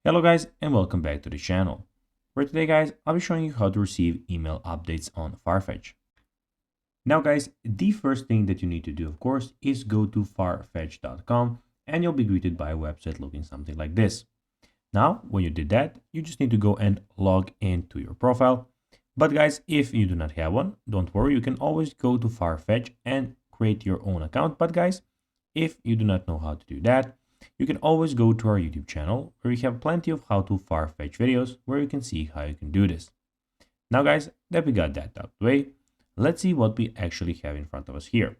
Hello guys and welcome back to the channel. For today guys, I'll be showing you how to receive email updates on Farfetch. Now guys, the first thing that you need to do of course is go to farfetch.com and you'll be greeted by a website looking something like this. Now when you did that, you just need to go and log into your profile. But guys, if you do not have one, don't worry, you can always go to Farfetch and create your own account. But guys, if you do not know how to do that, you can always go to our YouTube channel where we have plenty of how to Farfetch videos where you can see how you can do this. Now guys, that we got that out of the way, let's see what we actually have in front of us here.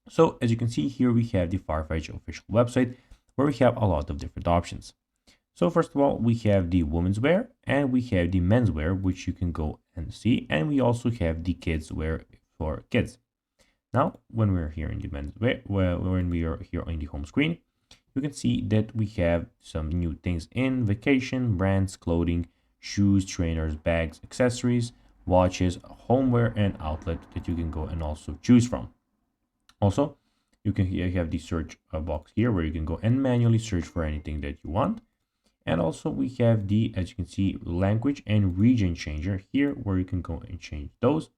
So as you can see here, we have the Farfetch official website where we have a lot of different options. So first of all, we have the women's wear and we have the men's wear, which you can go and see. And we also have the kids wear for kids. Now, when we're here in the men's wear, when we are here on the home screen, you can see that we have some new things in vacation, brands, clothing, shoes, trainers, bags, accessories, watches, homeware, and outlet that you can go and also choose from. Also, you have the search box here where you can go and manually search for anything that you want. And also we have the, as you can see, language and region changer here where you can go and change those.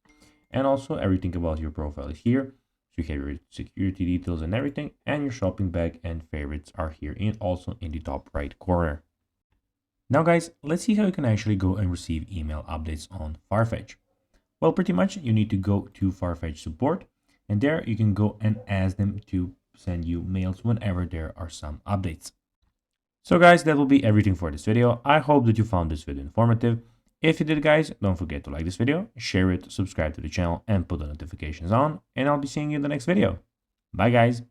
And also everything about your profile is here. So you have your security details and everything, and your shopping bag and favorites are here and also in the top right corner. Now guys, let's see how you can actually go and receive email updates on Farfetch. Well, pretty much you need to go to Farfetch support, and there you can go and ask them to send you mails whenever there are some updates. So guys, that will be everything for this video. I hope that you found this video informative. If you did guys, don't forget to like this video, share it, subscribe to the channel and put the notifications on, and I'll be seeing you in the next video. Bye guys.